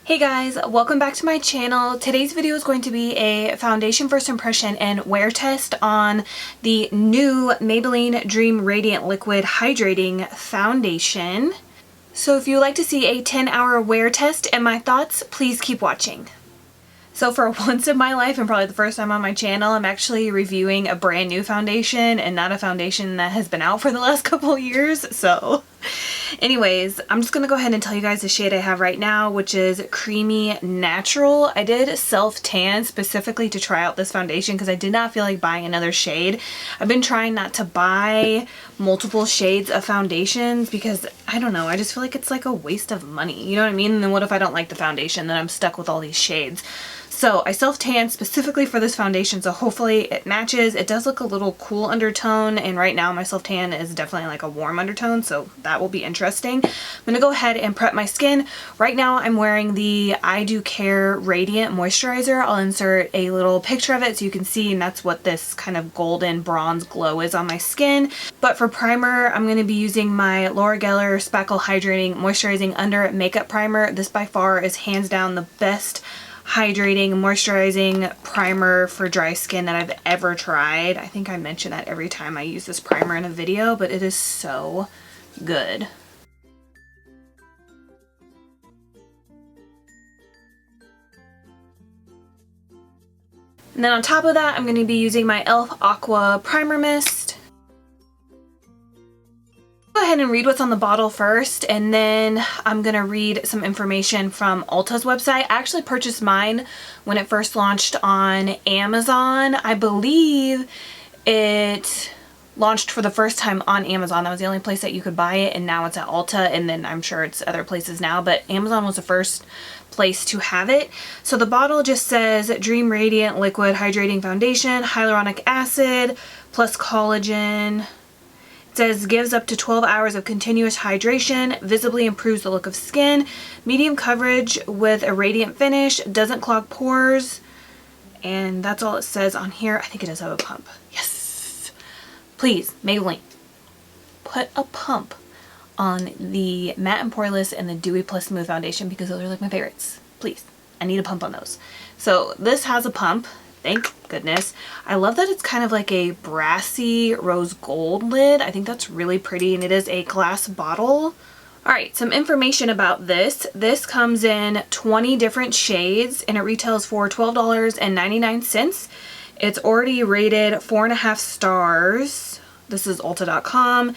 Hey guys, welcome back to my channel. Today's video is going to be a foundation first impression and wear test on the new Maybelline Dream Radiant Liquid Hydrating Foundation. So if you'd like to see a 10-hour wear test and my thoughts, please keep watching. So for once in my life, and probably the first time on my channel, I'm actually reviewing a brand new foundation and not a foundation that has been out for the last couple of years. So anyways, I'm just going to go ahead and tell you guys the shade I have right now, which is Creamy Natural. I did self-tan specifically to try out this foundation because I did not feel like buying another shade. I've been trying not to buy multiple shades of foundations because, I don't know, I just feel like it's like a waste of money. You know what I mean? And then what if I don't like the foundation? Then I'm stuck with all these shades. So I self-tanned specifically for this foundation, so hopefully it matches. It does look a little cool undertone, and right now my self-tan is definitely like a warm undertone, so that will be interesting. I'm going to go ahead and prep my skin. Right now I'm wearing the I Do Care Radiant Moisturizer. I'll insert a little picture of it so you can see, and that's what this kind of golden bronze glow is on my skin. But for primer, I'm going to be using my Laura Geller Spackle Hydrating Moisturizing Under Makeup Primer. This by far is hands down the best hydrating moisturizing primer for dry skin that I've ever tried. I think I mention that every time I use this primer in a video, but it is so good. And then on top of that, I'm going to be using my e.l.f. Aqua Primer Mist. Go ahead and read what's on the bottle first, and then I'm gonna read some information from Ulta's website. I actually purchased mine when it first launched on Amazon. I believe it launched for the first time on Amazon. That was the only place that you could buy it, and now it's at Ulta, and then I'm sure it's other places now, but Amazon was the first place to have it. So the bottle just says Dream Radiant Liquid Hydrating Foundation, hyaluronic acid plus collagen. It says gives up to 12 hours of continuous hydration, visibly improves the look of skin, medium coverage with a radiant finish, doesn't clog pores, and that's all it says on here. I think it does have a pump. Yes! Please, Maybelline, put a pump on the Matte and Poreless and the Dewy Plus Smooth Foundation because those are like my favorites. Please, I need a pump on those. So this has a pump. Thank goodness. I love that it's kind of like a brassy rose gold lid. I think that's really pretty, and it is a glass bottle. Alright, some information about this. This comes in 20 different shades and it retails for $12.99. It's already rated 4.5 stars. This is Ulta.com.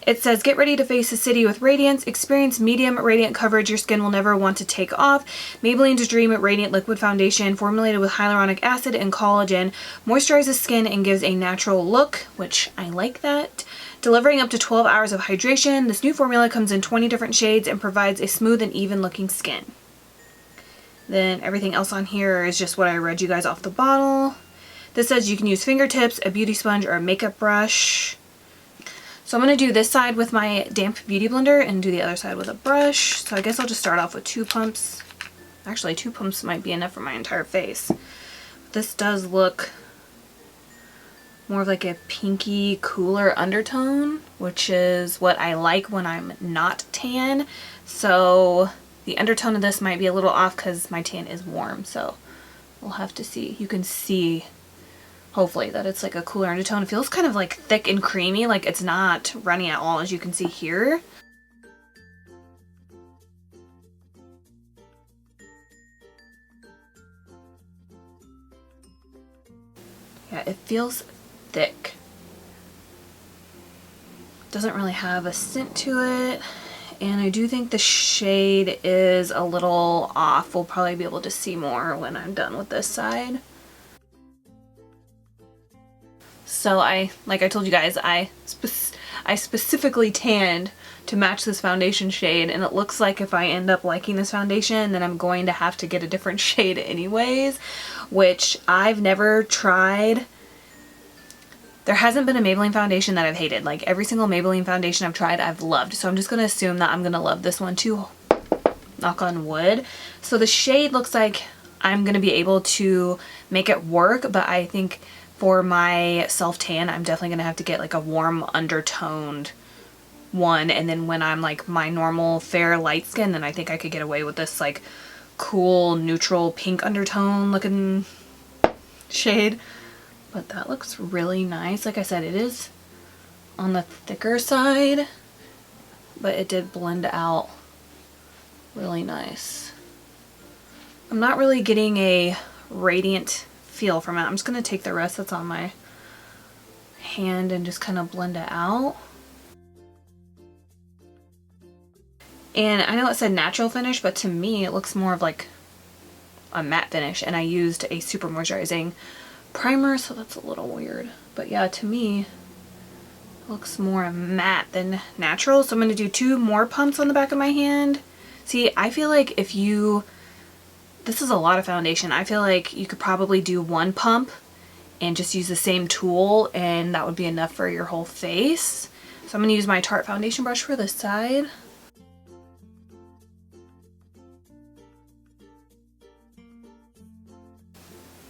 It says, get ready to face the city with radiance. Experience medium radiant coverage your skin will never want to take off. Maybelline's Dream Radiant Liquid Foundation, formulated with hyaluronic acid and collagen, moisturizes skin and gives a natural look, which I like that. Delivering up to 12 hours of hydration, this new formula comes in 20 different shades and provides a smooth and even looking skin. Then everything else on here is just what I read you guys off the bottle. This says you can use fingertips, a beauty sponge, or a makeup brush. So I'm going to do this side with my damp beauty blender and do the other side with a brush. So I guess I'll just start off with 2 pumps. Actually, 2 pumps might be enough for my entire face. This does look more of like a pinky, cooler undertone, which is what I like when I'm not tan. So the undertone of this might be a little off because my tan is warm. So we'll have to see. You can see, hopefully, that it's like a cooler undertone. It feels kind of like thick and creamy, like it's not runny at all, as you can see here. Yeah, it feels thick. Doesn't really have a scent to it. And I do think the shade is a little off. We'll probably be able to see more when I'm done with this side. So like I told you guys, I specifically tanned to match this foundation shade, and it looks like if I end up liking this foundation, then I'm going to have to get a different shade anyways, which I've never tried. There hasn't been a Maybelline foundation that I've hated. Like every single Maybelline foundation I've tried, I've loved. So I'm just going to assume that I'm going to love this one too. Knock on wood. So the shade looks like I'm going to be able to make it work, but I think for my self-tan, I'm definitely going to have to get like a warm undertoned one, and then when I'm like my normal fair light skin, then I think I could get away with this like cool neutral pink undertone looking shade. But that looks really nice. Like I said, it is on the thicker side, but it did blend out really nice. I'm not really getting a radiant feel from it. I'm just going to take the rest that's on my hand and just kind of blend it out. And I know it said natural finish, but to me it looks more of like a matte finish, and I used a super moisturizing primer, so that's a little weird. But yeah, to me it looks more matte than natural. So I'm going to do 2 more pumps on the back of my hand. See, I feel like if you, this is a lot of foundation. I feel like you could probably do 1 pump and just use the same tool, and that would be enough for your whole face. So I'm going to use my Tarte foundation brush for this side.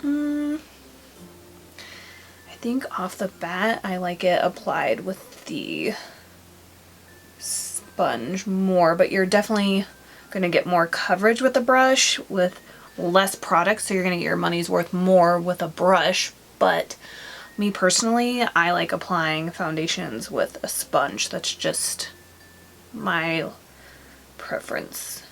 I think off the bat I like it applied with the sponge more, but you're definitely going to get more coverage with the brush with less product, so you're going to get your money's worth more with a brush. But me personally, I like applying foundations with a sponge. That's just my preference.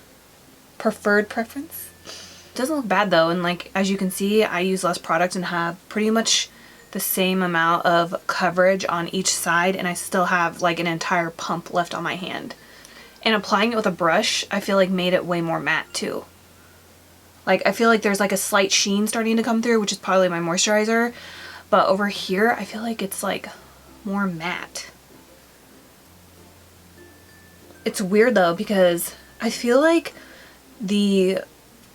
Preferred preference. It doesn't look bad though, and like as you can see, I use less product and have pretty much the same amount of coverage on each side, and I still have like an entire pump left on my hand. And applying it with a brush, I feel like made it way more matte too. Like I feel like there's like a slight sheen starting to come through, which is probably my moisturizer, but over here I feel like it's like more matte. It's weird though, because I feel like the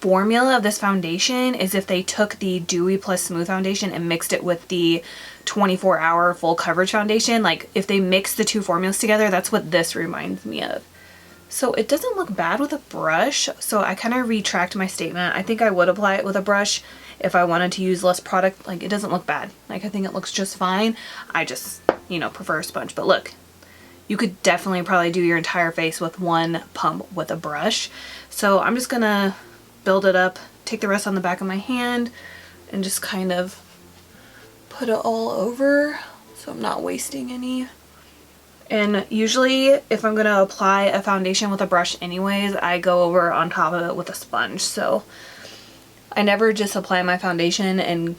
formula of this foundation is if they took the Dewy plus Smooth foundation and mixed it with the 24-hour full coverage foundation. Like if they mix the 2 formulas together, that's what this reminds me of. So it doesn't look bad with a brush, so I kind of retract my statement. I think I would apply it with a brush if I wanted to use less product. Like it doesn't look bad. Like I think it looks just fine. I just, you know, prefer a sponge. But look, you could definitely probably do your entire face with 1 pump with a brush. So I'm just gonna build it up, take the rest on the back of my hand, and just kind of put it all over so I'm not wasting any. And usually if I'm going to apply a foundation with a brush anyways, I go over on top of it with a sponge. So I never just apply my foundation and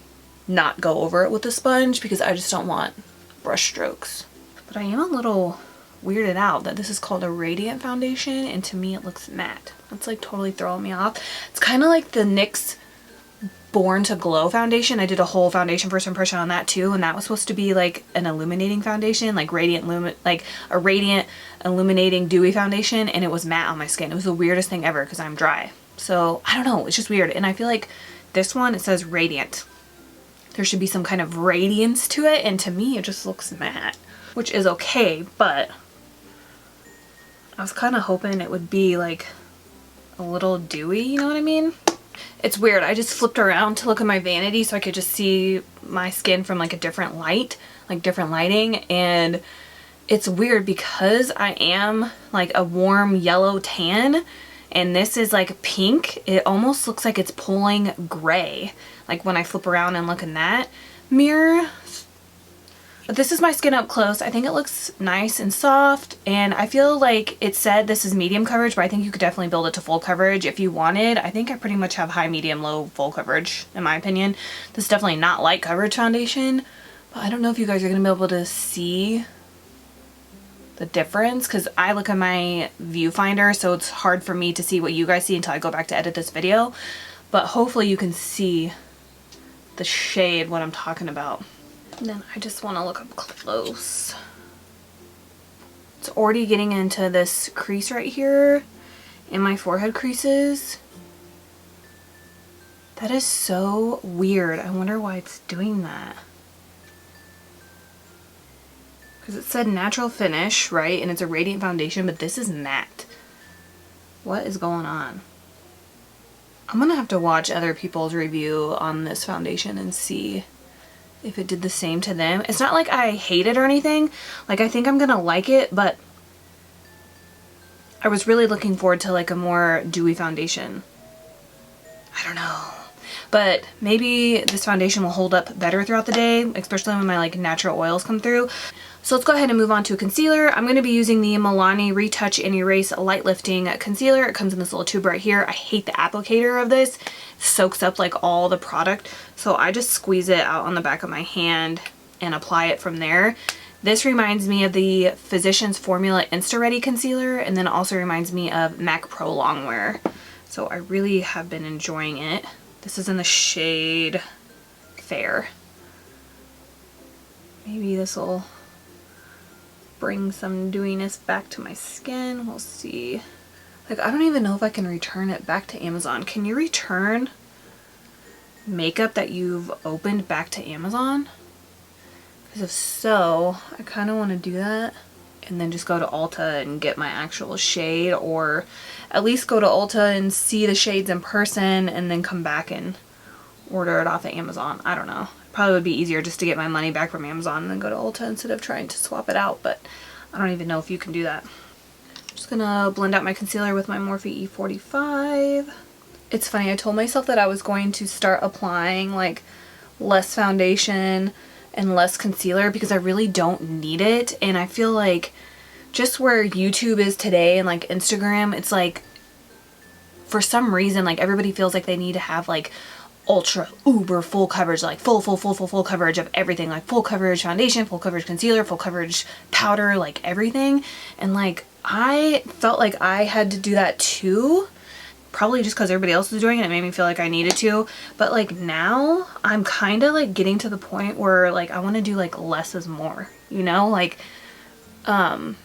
not go over it with a sponge, because I just don't want brush strokes. But I am a little weirded out that this is called a radiant foundation, and to me it looks matte. That's like totally throwing me off. It's kind of like the NYX Born to Glow foundation. I did a whole foundation first impression on that too, and that was supposed to be like an illuminating foundation, like like a radiant illuminating dewy foundation, and it was matte on my skin. It was the weirdest thing ever because I'm dry. So I don't know, it's just weird. And I feel like this one, it says radiant. There should be some kind of radiance to it, and to me it just looks matte, which is okay, but I was kind of hoping it would be like a little dewy, you know what I mean? It's weird. I just flipped around to look at my vanity so I could just see my skin from like a different light, like different lighting, and it's weird because I am like a warm yellow tan and this is like pink. It almost looks like it's pulling gray, like when I flip around and look in that mirror. But this is my skin up close. I think it looks nice and soft, and I feel like it said this is medium coverage, but I think you could definitely build it to full coverage if you wanted. I think I pretty much have high, medium, low, full coverage in my opinion. This is definitely not light coverage foundation, but I don't know if you guys are going to be able to see the difference because I look at my viewfinder, so it's hard for me to see what you guys see until I go back to edit this video. But hopefully you can see the shade, what I'm talking about. And then I just want to look up close. It's already getting into this crease right here in my forehead creases. That is so weird. I wonder why it's doing that. Because it said natural finish, right? And it's a radiant foundation, but this is matte. What is going on? I'm gonna have to watch other people's review on this foundation and see if it did the same to them. It's not like I hate it or anything. Like, I think I'm gonna like it, but I was really looking forward to like a more dewy foundation. I don't know. But maybe this foundation will hold up better throughout the day, especially when my like natural oils come through. So let's go ahead and move on to a concealer. I'm going to be using the Milani Retouch and Erase Light Lifting Concealer. It comes in this little tube right here. I hate the applicator of this. It soaks up like all the product. So I just squeeze it out on the back of my hand and apply it from there. This reminds me of the Physicians Formula Insta Ready Concealer, and then also reminds me of MAC Pro Longwear. So I really have been enjoying it. This is in the shade Fair. Maybe this will bring some dewiness back to my skin. We'll see. Like, I don't even know if I can return it back to Amazon. Can you return makeup that you've opened back to Amazon? Because if so, I kind of want to do that and then just go to Ulta and get my actual shade, or at least go to Ulta and see the shades in person and then come back and order it off of Amazon. I don't know. Probably would be easier just to get my money back from Amazon and then go to Ulta instead of trying to swap it out, but I don't even know if you can do that. I'm just gonna blend out my concealer with my Morphe E45. It's funny, I told myself that I was going to start applying like less foundation and less concealer because I really don't need it, and I feel like just where YouTube is today and like Instagram, it's like for some reason like everybody feels like they need to have like ultra uber full coverage, like full coverage of everything, like full coverage foundation, full coverage concealer, full coverage powder, like everything. And like I felt like I had to do that too, probably just because everybody else was doing it. It made me feel like I needed to. But like now I'm kind of like getting to the point where like I want to do like less is more, you know? Like I'd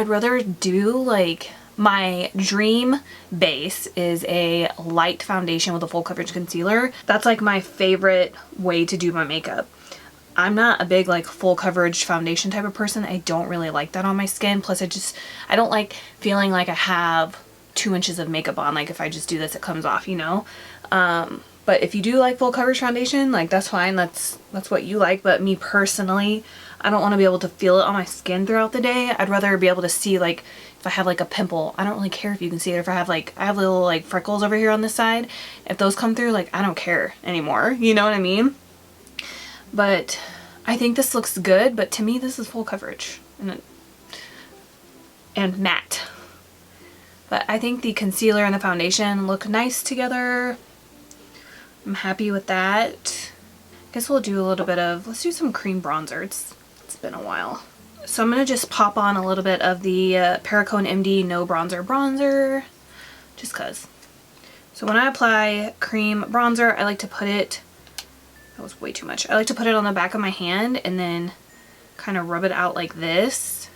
rather do like, my dream base is a light foundation with a full coverage concealer. That's like my favorite way to do my makeup. I'm not a big like full coverage foundation type of person. I don't really like that on my skin. Plus I don't like feeling like I have 2 inches of makeup on. Like if I just do this, it comes off, you know? But if you do like full coverage foundation, like that's fine. That's what you like. But me personally, I don't want to be able to feel it on my skin throughout the day. I'd rather be able to see like if I have like a pimple. I don't really care if you can see it. If I have little like freckles over here on this side, if those come through, like I don't care anymore. You know what I mean? But I think this looks good, but to me this is full coverage and matte. But I think the concealer and the foundation look nice together. I'm happy with that. I guess we'll do a little bit of, let's do some cream bronzer. It's been a while. So I'm going to just pop on a little bit of the Perricone MD No Bronzer, just cause. So when I apply cream bronzer, I like to put it, that was way too much. I like to put it on the back of my hand and then kind of rub it out like this.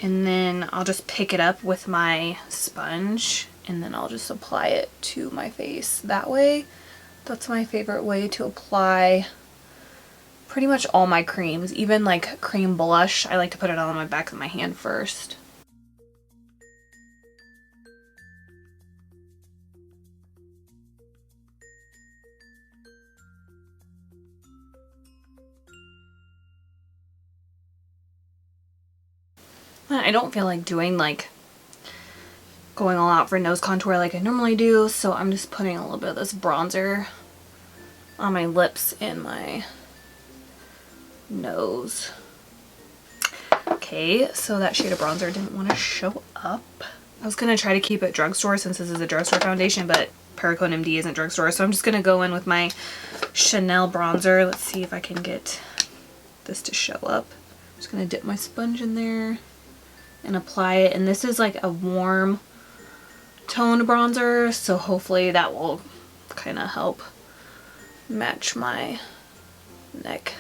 And then I'll just pick it up with my sponge and then I'll just apply it to my face that way. That's my favorite way to apply pretty much all my creams, even like cream blush. I like to put it on my back of my hand first. I don't feel like doing like going all out for nose contour like I normally do, so I'm just putting a little bit of this bronzer on my lips and my nose. Okay, so that shade of bronzer didn't want to show up. I was gonna try to keep it drugstore since this is a drugstore foundation, but Perricone MD isn't drugstore, so I'm just gonna go in with my Chanel bronzer. Let's see if I can get this to show up. I'm just gonna dip my sponge in there and apply it, and this is like a warm toned bronzer, so hopefully that will kind of help match my neck.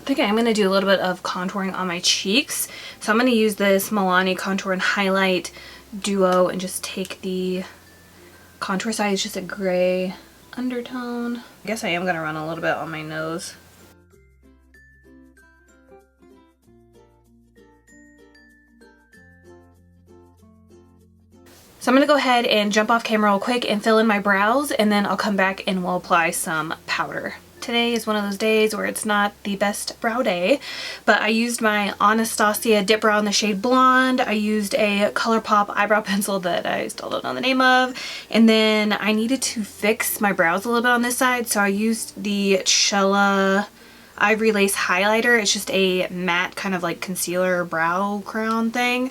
I think I'm going to do a little bit of contouring on my cheeks. So I'm going to use this Milani Contour and Highlight Duo and just take the contour side. It's just a gray undertone. I guess I am going to run a little bit on my nose. So I'm gonna go ahead and jump off camera real quick and fill in my brows, and then I'll come back and we'll apply some powder. Today is one of those days where it's not the best brow day, but I used my Anastasia Dip Brow in the shade Blonde. I used a ColourPop eyebrow pencil that I still don't know the name of, and then I needed to fix my brows a little bit on this side, so I used the Chella Ivory Lace highlighter. It's just a matte kind of like concealer brow crown thing,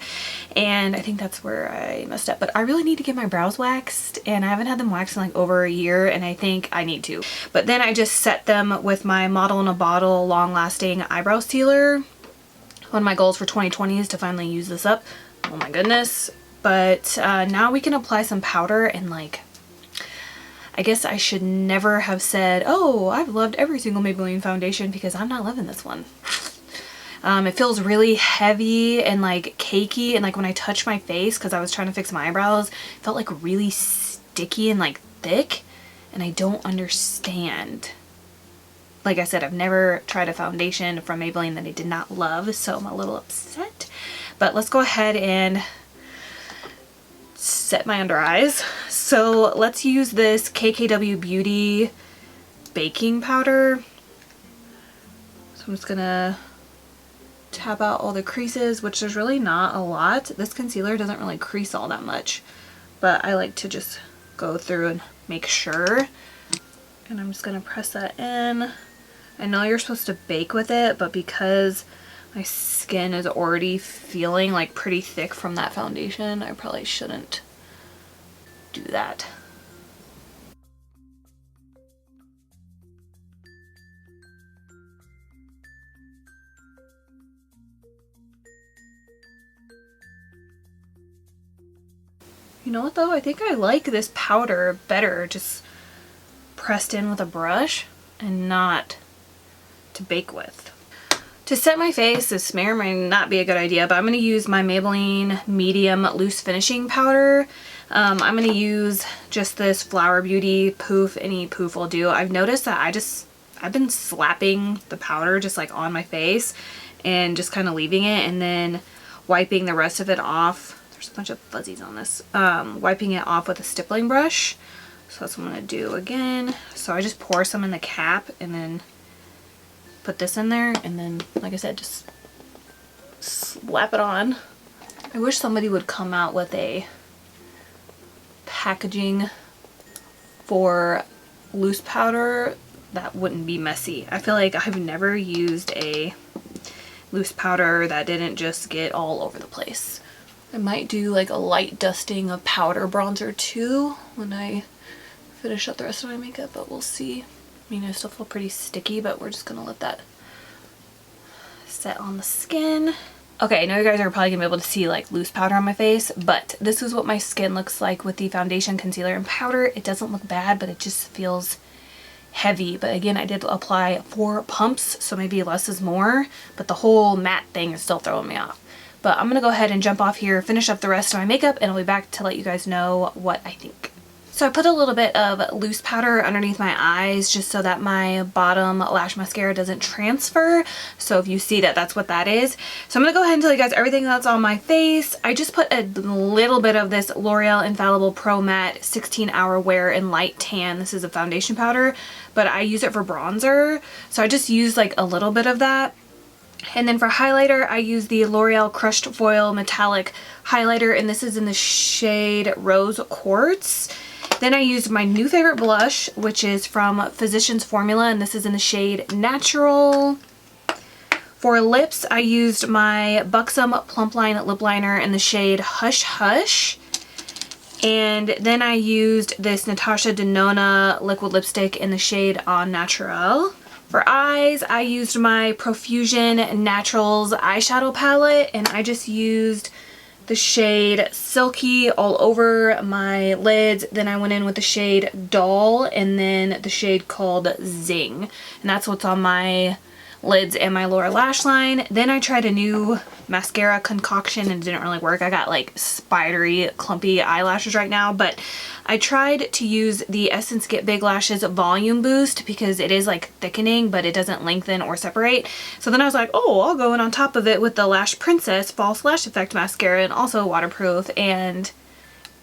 and I think that's where I messed up. But I really need to get my brows waxed, and I haven't had them waxed in like over a year, and I think I need to. But then I just set them with my Model in a Bottle long lasting eyebrow sealer. One of my goals for 2020 is to finally use this up. Oh my goodness. But now we can apply some powder, and like, I guess I should never have said, oh, I've loved every single Maybelline foundation, because I'm not loving this one. It feels really heavy and like cakey, and like when I touch my face, because I was trying to fix my eyebrows, it felt like really sticky and like thick, and I don't understand. Like I said, I've never tried a foundation from Maybelline that I did not love, so I'm a little upset. But let's go ahead and set my under eyes. So let's use this KKW Beauty baking powder. So I'm just gonna tap out all the creases, which there's really not a lot. This concealer doesn't really crease all that much, but I like to just go through and make sure. And I'm just gonna press that in. I know you're supposed to bake with it, but because my skin is already feeling like pretty thick from that foundation, I probably shouldn't do that. You know what though? I think I like this powder better just pressed in with a brush and not to bake with. To set my face, this may or may not be a good idea, but I'm going to use my Maybelline Medium Loose Finishing Powder. I'm going to use just this Flower Beauty poof. Any poof will do. I've noticed that I've been slapping the powder just like on my face and just kind of leaving it, and then wiping the rest of it off. There's a bunch of fuzzies on this. Wiping it off with a stippling brush. So that's what I'm going to do again. So I just pour some in the cap and then put this in there, and then, like I said, just slap it on. I wish somebody would come out with a packaging for loose powder that wouldn't be messy. I feel like I've never used a loose powder that didn't just get all over the place. I might do like a light dusting of powder bronzer too when I finish up the rest of my makeup, but we'll see. I mean, I still feel pretty sticky, but we're just gonna let that set on the skin. Okay, I know you guys are probably gonna be able to see like loose powder on my face, but this is what my skin looks like with the foundation, concealer, and powder. It doesn't look bad, but it just feels heavy. But again, I did apply 4 pumps, so maybe less is more, but the whole matte thing is still throwing me off. But I'm gonna go ahead and jump off here, finish up the rest of my makeup, and I'll be back to let you guys know what I think. So I put a little bit of loose powder underneath my eyes just so that my bottom lash mascara doesn't transfer. So if you see that, that's what that is. So I'm going to go ahead and tell you guys everything that's on my face. I just put a little bit of this L'Oreal Infallible Pro Matte 16-Hour Wear in Light Tan. This is a foundation powder, but I use it for bronzer. So I just used like a little bit of that. And then for highlighter, I use the L'Oreal Crushed Foil Metallic Highlighter, and this is in the shade Rose Quartz. Then I used my new favorite blush, which is from Physicians Formula, and this is in the shade Natural. For lips, I used my Buxom Plump Line Lip Liner in the shade Hush Hush. And then I used this Natasha Denona liquid lipstick in the shade Au Naturel. For eyes, I used my Profusion Naturals eyeshadow palette, and I just used the shade Silky all over my lids. Then I went in with the shade Doll, and then the shade called Zing. And that's what's on my lids and my lower lash line. Then I tried a new mascara concoction and it didn't really work. I got like spidery, clumpy eyelashes right now, but I tried to use the Essence Get Big Lashes Volume Boost because it is like thickening, but it doesn't lengthen or separate. So then I was like, oh, I'll go in on top of it with the Lash Princess False Lash Effect Mascara, and also waterproof, and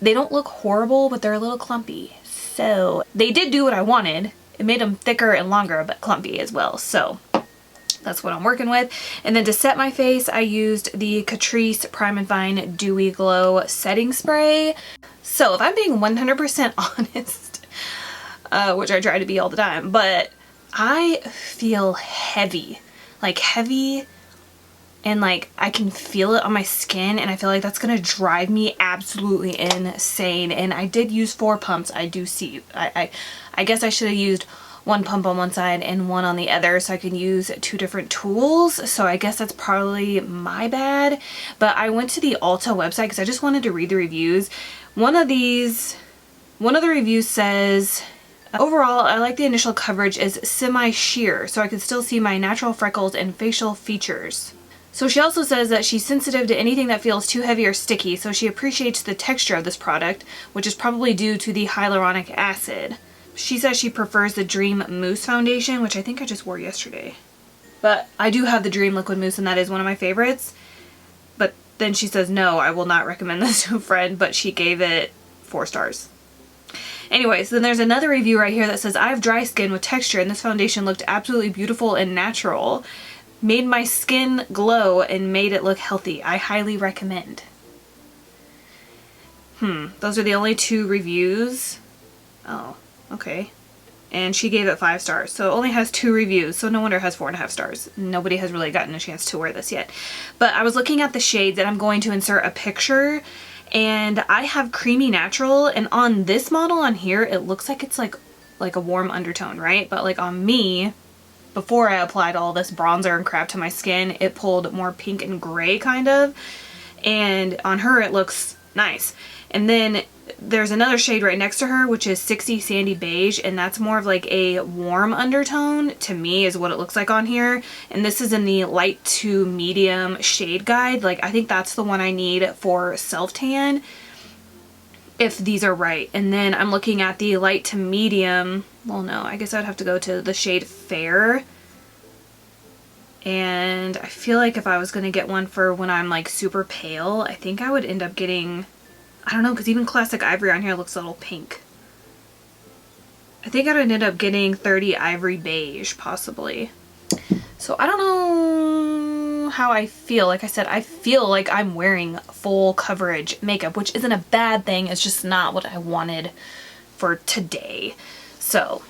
they don't look horrible, but they're a little clumpy. So they did do what I wanted. It made them thicker and longer, but clumpy as well. So that's what I'm working with. And then to set my face, I used the Catrice Prime and Fine Dewy Glow Setting Spray. So if I'm being 100% honest, which I try to be all the time, but I feel heavy. Like heavy, and like I can feel it on my skin, and I feel like that's gonna drive me absolutely insane. And I did use 4 pumps. I do see, I guess I should have used 1 pump on one side and 1 on the other so I can use 2 different tools. So I guess that's probably my bad. But I went to the Ulta website because I just wanted to read the reviews. One of the reviews says, overall, I like the initial coverage is semi-sheer, so I can still see my natural freckles and facial features. So she also says that she's sensitive to anything that feels too heavy or sticky, so she appreciates the texture of this product, which is probably due to the hyaluronic acid. She says she prefers the Dream Mousse foundation, which I think I just wore yesterday. But I do have the Dream Liquid Mousse, and that is one of my favorites. But then she says, no, I will not recommend this to a friend, but she gave it 4 stars. Anyways, then there's another review right here that says, I have dry skin with texture, and this foundation looked absolutely beautiful and natural. Made my skin glow and made it look healthy. I highly recommend. Those are the only 2 reviews. Oh. Okay. And she gave it 5 stars. So it only has 2 reviews. So no wonder it has 4.5 stars. Nobody has really gotten a chance to wear this yet. But I was looking at the shades, and I'm going to insert a picture. And I have Creamy Natural. And on this model on here, it looks like it's like a warm undertone, right? But like on me, before I applied all this bronzer and crap to my skin, it pulled more pink and gray kind of. And on her, it looks nice. And then there's another shade right next to her, which is 60 Sandy Beige, and that's more of like a warm undertone to me is what it looks like on here. And this is in the light to medium shade guide. Like I think that's the one I need for self-tan, if these are right. And then I'm looking at the light to medium. Well, no, I guess I'd have to go to the shade Fair. And I feel like if I was going to get one for when I'm like super pale, I think I would end up getting, I don't know, because even Classic Ivory on here looks a little pink. I think I would end up getting 30 Ivory Beige, possibly. So I don't know how I feel. Like I said, I feel like I'm wearing full coverage makeup, which isn't a bad thing. It's just not what I wanted for today. So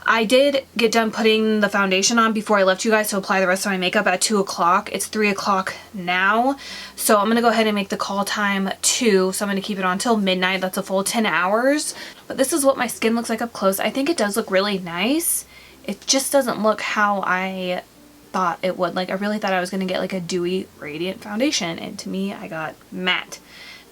I did get done putting the foundation on before I left you guys to apply the rest of my makeup at 2 o'clock. It's 3 o'clock now. So I'm going to go ahead and make the call time 2. So I'm going to keep it on till midnight. That's a full 10 hours. But this is what my skin looks like up close. I think it does look really nice. It just doesn't look how I thought it would. Like I really thought I was going to get like a dewy radiant foundation. And to me, I got matte.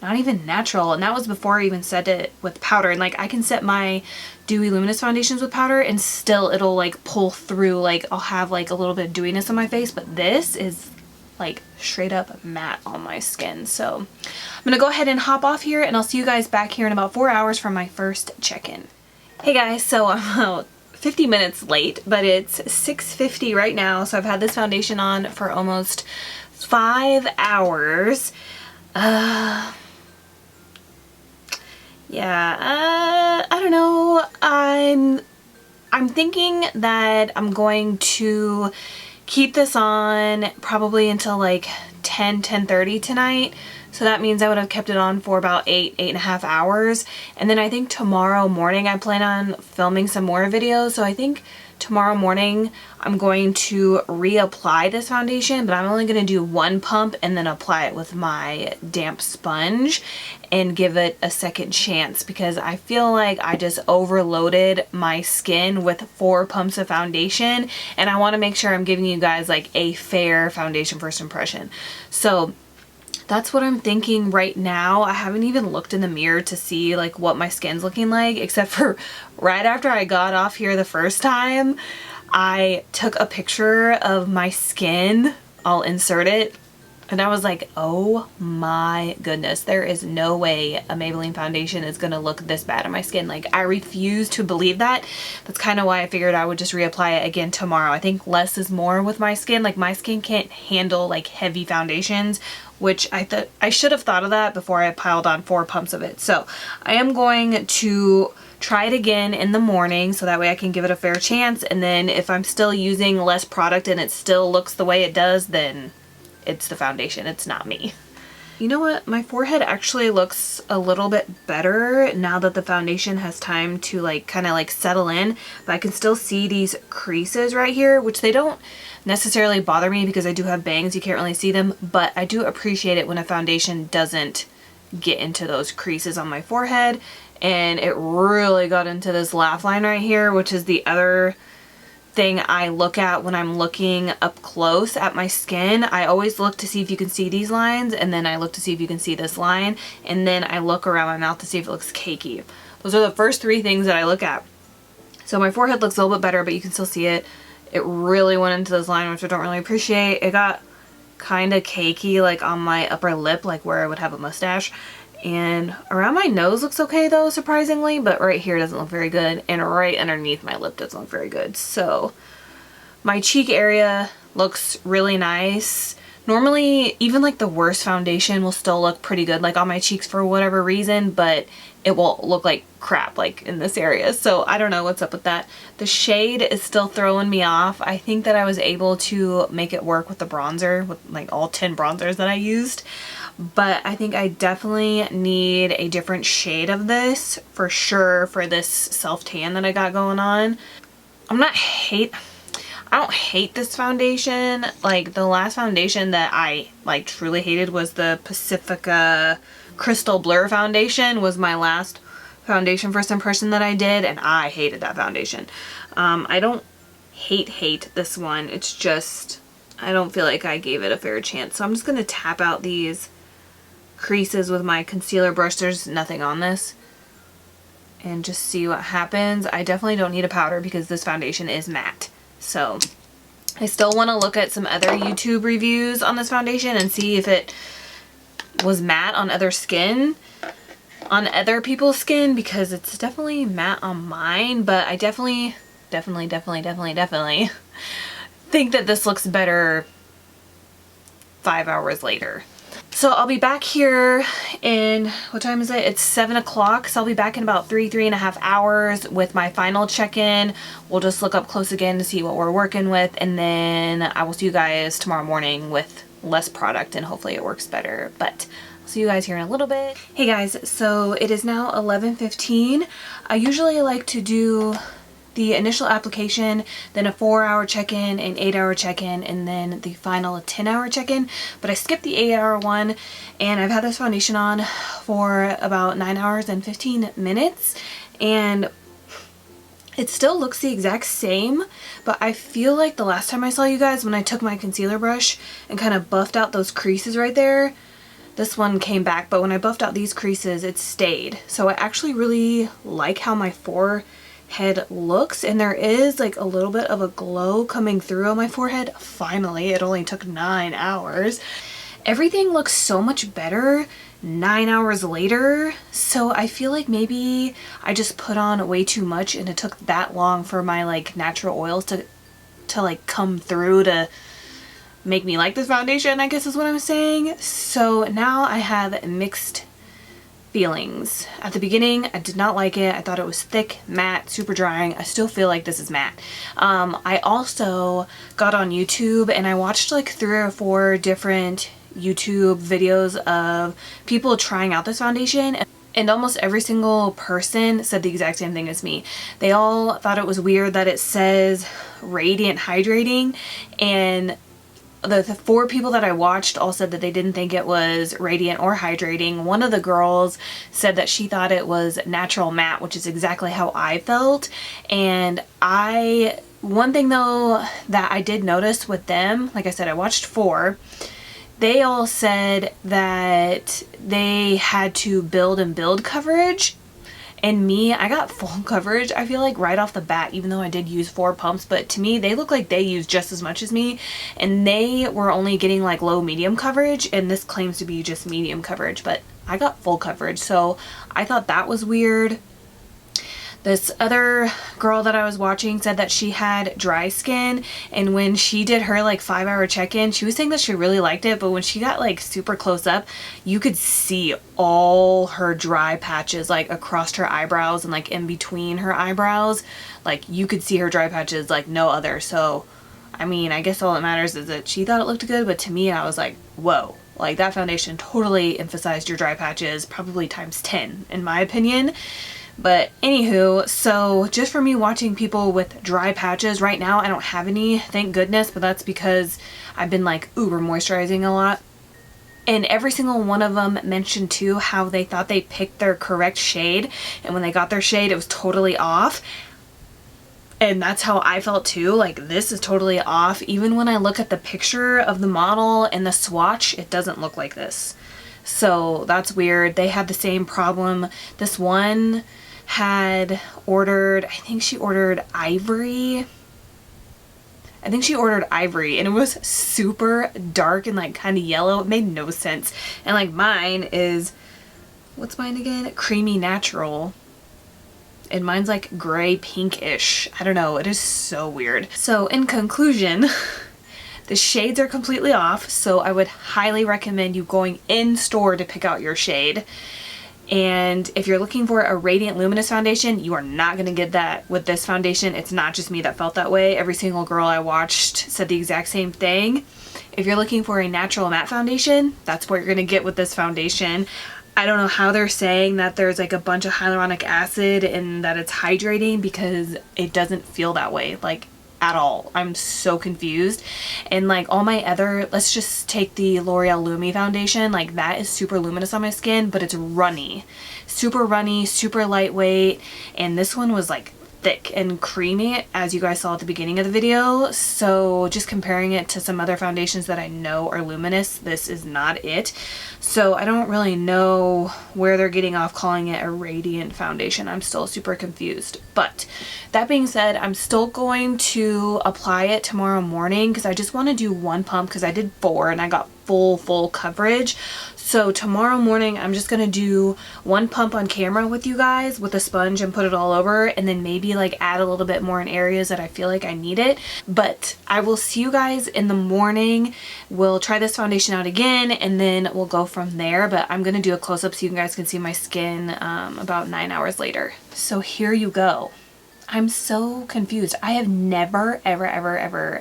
Not even natural, and that was before I even set it with powder. And like I can set my dewy luminous foundations with powder and still it'll like pull through, like I'll have like a little bit of dewiness on my face, but this is like straight up matte on my skin. So I'm gonna go ahead and hop off here, and I'll see you guys back here in about 4 hours for my first check-in. Hey guys, so I'm about 50 minutes late, but it's 6:50 right now, so I've had this foundation on for almost 5 hours. Yeah, I don't know. I'm thinking that I'm going to keep this on probably until like 10:30 tonight. So that means I would have kept it on for about 8.5 hours. And then I think tomorrow morning I plan on filming some more videos. So I think tomorrow morning I'm going to reapply this foundation, but I'm only going to do 1 pump and then apply it with my damp sponge and give it a second chance, because I feel like I just overloaded my skin with 4 pumps of foundation, and I want to make sure I'm giving you guys like a fair foundation first impression. So that's what I'm thinking right now. I haven't even looked in the mirror to see like what my skin's looking like, except for right after I got off here the first time, I took a picture of my skin. I'll insert it. And I was like, oh my goodness, there is no way a Maybelline foundation is gonna look this bad on my skin. Like, I refuse to believe that. That's kind of why I figured I would just reapply it again tomorrow. I think less is more with my skin. Like, my skin can't handle like heavy foundations, which I thought I should have thought of that before I piled on 4 pumps of it. So I am going to try it again in the morning so that way I can give it a fair chance. And then if I'm still using less product and it still looks the way it does, then it's the foundation, it's not me. You know what? My forehead actually looks a little bit better now that the foundation has time to like kind of like settle in, but I can still see these creases right here, which they don't necessarily bother me because I do have bangs, you can't really see them, but I do appreciate it when a foundation doesn't get into those creases on my forehead. And it really got into this laugh line right here, which is the other thing I look at when I'm looking up close at my skin. I always look to see if you can see these lines, and then I look to see if you can see this line, and then I look around my mouth to see if it looks cakey. Those are the first 3 things that I look at. So my forehead looks a little bit better, but you can still see it. It really went into this line, which I don't really appreciate. It got kind of cakey like on my upper lip, like where I would have a mustache. And around my nose looks okay though, surprisingly, but right here doesn't look very good, and right underneath my lip doesn't look very good. So my cheek area looks really nice. Normally, even like the worst foundation will still look pretty good like on my cheeks for whatever reason, but it will look like crap like in this area. So I don't know what's up with that. The shade is still throwing me off. I think that I was able to make it work with the bronzer, with like all 10 bronzers that I used. But I think I definitely need a different shade of this for sure for this self-tan that I got going on. I don't hate this foundation. Like, the last foundation that I like truly hated was the Pacifica Crystal Blur foundation, was my last foundation first impression that I did, and I hated that foundation. I don't hate this one. It's just, I don't feel like I gave it a fair chance. So I'm just going to tap out these creases with my concealer brush. There's nothing on this, and just see what happens. I definitely don't need a powder because this foundation is matte. So I still want to look at some other YouTube reviews on this foundation and see if it was matte on other skin, on other people's skin, because it's definitely matte on mine. But I definitely think that this looks better 5 hours later. So I'll be back here in, what time is it? It's 7 o'clock. So I'll be back in about 3.5 hours with my final check-in. We'll just look up close again to see what we're working with. And then I will see you guys tomorrow morning with less product, and hopefully it works better. But I'll see you guys here in a little bit. Hey guys, so it is now 11:15. I usually like to do the initial application, then a 4-hour check-in, an 8-hour check-in, and then the final 10-hour check-in. But I skipped the 8-hour one, and I've had this foundation on for about 9 hours and 15 minutes, and it still looks the exact same, but I feel like the last time I saw you guys, when I took my concealer brush and kind of buffed out those creases right there, this one came back, but when I buffed out these creases, it stayed. So I actually really like how my forehead looks, and there is like a little bit of a glow coming through on my forehead. Finally, it only took 9 hours. Everything looks so much better 9 hours later, so I feel like maybe I just put on way too much and it took that long for my like natural oils to like come through to make me like this foundation, I guess is what I'm saying. So now I have mixed feelings. At the beginning, I did not like it. I thought it was thick, matte, super drying. I still feel like this is matte. I also got on YouTube and I watched like 3 or 4 different YouTube videos of people trying out this foundation, and almost every single person said the exact same thing as me. They all thought it was weird that it says Radiant Hydrating, and the 4 people that I watched all said that they didn't think it was radiant or hydrating. One of the girls said that she thought it was natural matte, which is exactly how I felt. And one thing though that I did notice with them, like I said, I watched 4. They all said that they had to build and build coverage, And me, I got full coverage, I feel like, right off the bat, even though I did use 4 pumps. But to me, they look like they used just as much as me, and they were only getting like low medium coverage, and this claims to be just medium coverage, but I got full coverage. So I thought that was weird. This other girl that I was watching said that she had dry skin, and when she did her like 5-hour check-in, she was saying that she really liked it, but when she got like super close up, you could see all her dry patches like across her eyebrows and like in between her eyebrows. Like you could see her dry patches like no other. So I mean, I guess all that matters is that she thought it looked good, but to me I was like, whoa, like that foundation totally emphasized your dry patches, probably times 10 in my opinion. But anywho, so just for me watching people with dry patches right now, I don't have any, thank goodness, but that's because I've been like uber moisturizing a lot. And every single one of them mentioned too how they thought they picked their correct shade, and when they got their shade it was totally off. And that's how I felt too, like this is totally off. Even when I look at the picture of the model and the swatch, it doesn't look like this. So that's weird. They had the same problem. This one had ordered, I think she ordered ivory. And it was super dark and like kind of yellow. It made no sense. And like mine is, what's mine again? Creamy Natural. And mine's like gray pinkish. I don't know. It is so weird. So in conclusion, the shades are completely off, so I would highly recommend you going in store to pick out your shade. And if you're looking for a radiant luminous foundation, you are not going to get that with this foundation. It's not just me that felt that way. Every single girl I watched said the exact same thing. If you're looking for a natural matte foundation, that's what you're going to get with this foundation. I don't know how they're saying that there's like a bunch of hyaluronic acid and that it's hydrating, because it doesn't feel that way. Like at all. I'm so confused. And like all my other, let's just take the L'Oreal Lumi foundation, like that is super luminous on my skin, but it's runny, super lightweight, and this one was like thick and creamy, as you guys saw at the beginning of the video. So just comparing it to some other foundations that I know are luminous, this is not it. So I don't really know where they're getting off calling it a radiant foundation. I'm still super confused. But that being said, I'm still going to apply it tomorrow morning, because I just want to do 1 pump, because I did 4 and I got full coverage. So tomorrow morning I'm just gonna do 1 pump on camera with you guys with a sponge and put it all over, and then maybe like add a little bit more in areas that I feel like I need it. But I will see you guys in the morning. We'll try this foundation out again and then we'll go from there. But I'm gonna do a close-up so you guys can see my skin about 9 hours later. So here you go. I'm so confused. I have never, ever,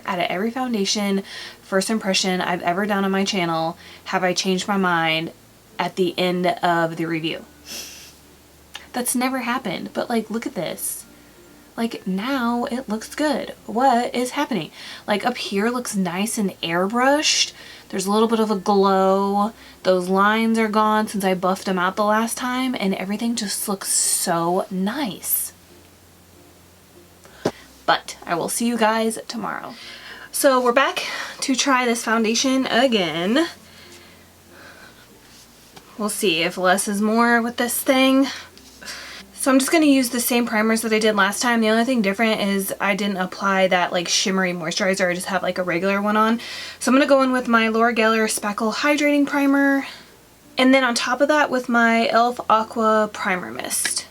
out of every foundation first impression I've ever done on my channel, have I changed my mind at the end of the review. That's never happened. But like, look at this. Like now it looks good. What is happening? Like up here looks nice and airbrushed. There's a little bit of a glow. Those lines are gone since I buffed them out the last time, and everything just looks so nice. But I will see you guys tomorrow. So we're back to try this foundation again. We'll see if less is more with this thing. So I'm just going to use the same primers that I did last time. The only thing different is I didn't apply that like shimmery moisturizer. I just have like a regular one on. So I'm going to go in with my Laura Geller Speckle Hydrating Primer. And then on top of that with my e.l.f. Aqua Primer Mist.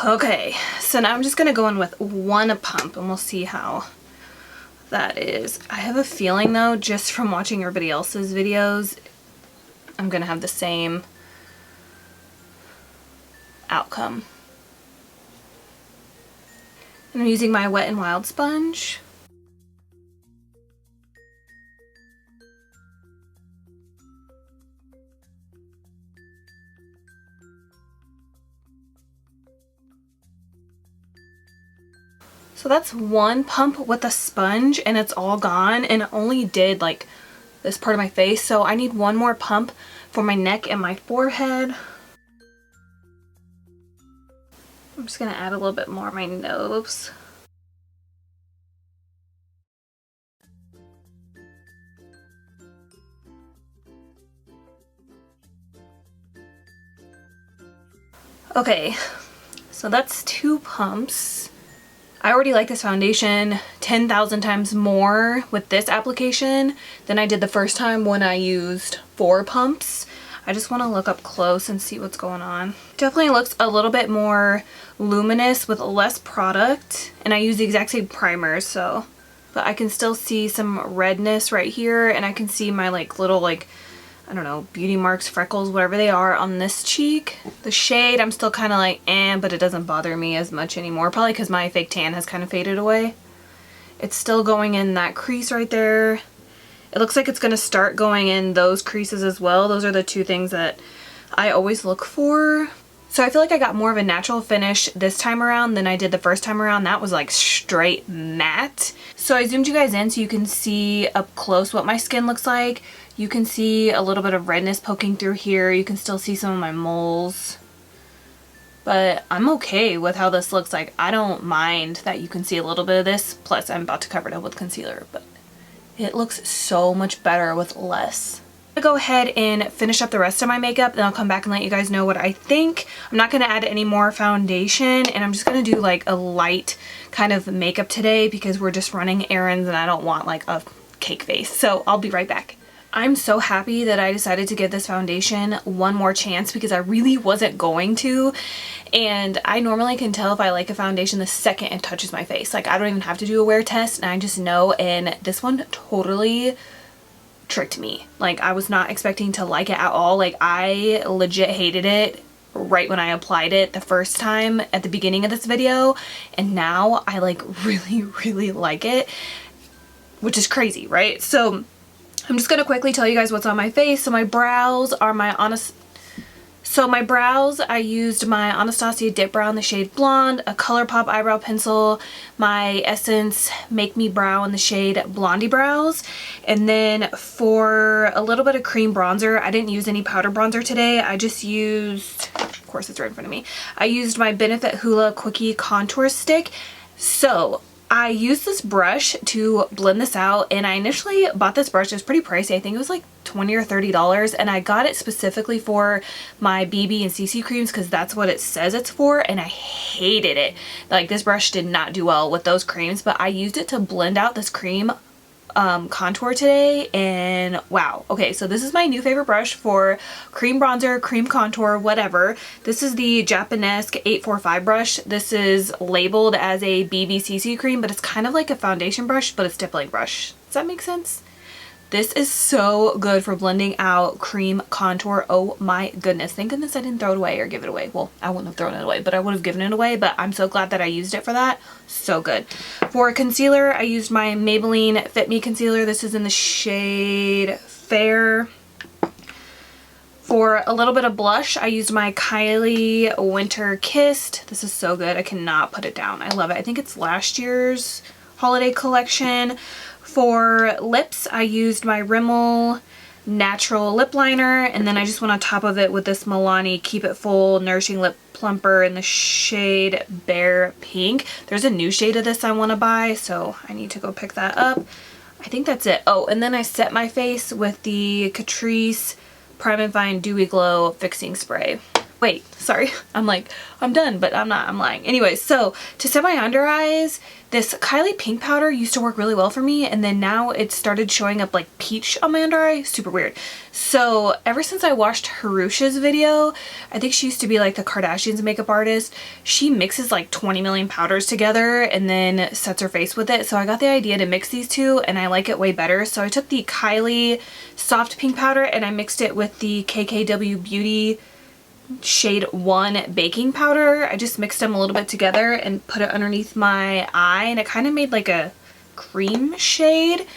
Okay, so now I'm just going to go in with 1 pump and we'll see how that is. I have a feeling though, just from watching everybody else's videos, I'm going to have the same outcome. And I'm using my Wet n Wild sponge. So that's 1 pump with a sponge and it's all gone, and it only did like this part of my face. So I need 1 more pump for my neck and my forehead. I'm just gonna add a little bit more on my nose. Okay, So that's 2 pumps. I already like this foundation 10,000 times more with this application than I did the first time when I used 4 pumps. I just want to look up close and see what's going on. Definitely looks a little bit more luminous with less product, and I use the exact same primer, so, but I can still see some redness right here, and I can see my like little like, I don't know, beauty marks, freckles, whatever they are on this cheek. The shade, I'm still kind of like, but it doesn't bother me as much anymore. Probably because my fake tan has kind of faded away. It's still going in that crease right there. It looks like it's going to start going in those creases as well. Those are the 2 things that I always look for. So I feel like I got more of a natural finish this time around than I did the first time around. That was like straight matte. So I zoomed you guys in so you can see up close what my skin looks like. You can see a little bit of redness poking through here. You can still see some of my moles. But I'm okay with how this looks like. I don't mind that you can see a little bit of this. Plus I'm about to cover it up with concealer. But it looks so much better with less. I'm gonna go ahead and finish up the rest of my makeup, then I'll come back and let you guys know what I think. I'm not gonna add any more foundation, and I'm just gonna do like a light kind of makeup today because we're just running errands and I don't want like a cake face. So I'll be right back. I'm so happy that I decided to give this foundation one more chance because I really wasn't going to, and I normally can tell if I like a foundation the second it touches my face. Like I don't even have to do a wear test, and I just know, and this one totally tricked me. Like I was not expecting to like it at all. Like I legit hated it right when I applied it the first time at the beginning of this video, and now I like really like it, which is crazy, right? So I'm just gonna quickly tell you guys what's on my face. So my brows are I used my Anastasia Dip Brow in the shade Blonde, a ColourPop eyebrow pencil, my Essence Make Me Brow in the shade Blondie Brows, and then for a little bit of cream bronzer, I didn't use any powder bronzer today. I just used, of course it's right in front of me, I used my Benefit Hoola Quickie Contour Stick. So I used this brush to blend this out, and I initially bought this brush. It was pretty pricey. I think it was like $20 or $30, and I got it specifically for my BB and CC creams because that's what it says it's for, and I hated it. Like this brush did not do well with those creams, but I used it to blend out this cream contour today, and wow. Okay, so this is my new favorite brush for cream bronzer, cream contour, whatever. This is the Japanesque 845 brush. This is labeled as a BBCC cream, but it's kind of like a foundation brush, but a stippling brush. Does that make sense? This is so good for blending out cream contour. Oh my goodness. Thank goodness I didn't throw it away or give it away. Well, I wouldn't have thrown it away, but I would have given it away, but I'm so glad that I used it for that. So good. For concealer, I used my Maybelline Fit Me concealer. This is in the shade Fair. For a little bit of blush, I used my Kylie Winter Kissed. This is so good. I cannot put it down. I love it. I think it's last year's holiday collection. For lips, I used my Rimmel Natural Lip Liner, and then I just went on top of it with this Milani Keep It Full Nourishing Lip Plumper in the shade Bare Pink. There's a new shade of this I want to buy, so I need to go pick that up. I think that's it. Oh, and then I set my face with the Catrice Prime and Fine Dewy Glow Fixing Spray. Wait, sorry. I'm like, I'm done, but I'm not. I'm lying. Anyway, so to set my under eyes, this Kylie Pink powder used to work really well for me, and then now it started showing up like peach on my under eye. Super weird. So ever since I watched Harusha's video, I think she used to be like the Kardashians makeup artist, she mixes like 20 million powders together and then sets her face with it. So I got the idea to mix these two, and I like it way better. So I took the Kylie Soft Pink powder and I mixed it with the KKW Beauty shade 1 baking powder. I just mixed them a little bit together and put it underneath my eye, and it kind of made like a cream shade.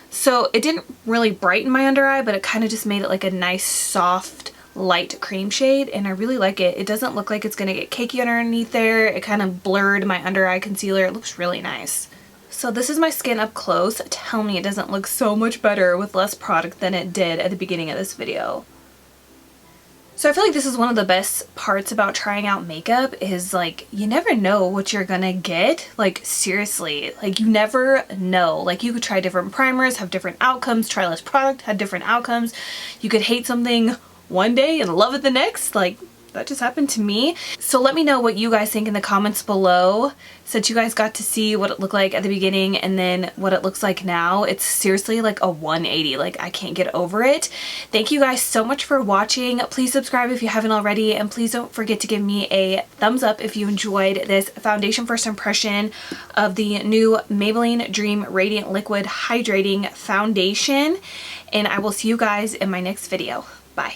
So it didn't really brighten my under eye, but it kind of just made it like a nice soft light cream shade, and I really like it. It doesn't look like it's gonna get cakey underneath there. It kind of blurred my under eye concealer. It looks really nice. So this is my skin up close. Tell me it doesn't look so much better with less product than it did at the beginning of this video. So I feel like this is one of the best parts about trying out makeup is like, you never know what you're gonna get. Like seriously, like you never know. Like you could try different primers, have different outcomes, try less product, have different outcomes. You could hate something one day and love it the next. Like that just happened to me. So let me know what you guys think in the comments below. Since you guys got to see what it looked like at the beginning and then what it looks like now, it's seriously like a 180. Like, I can't get over it. Thank you guys so much for watching. Please subscribe if you haven't already, and please don't forget to give me a thumbs up if you enjoyed this foundation first impression of the new Maybelline Dream Radiant Liquid Hydrating Foundation. And I will see you guys in my next video. Bye.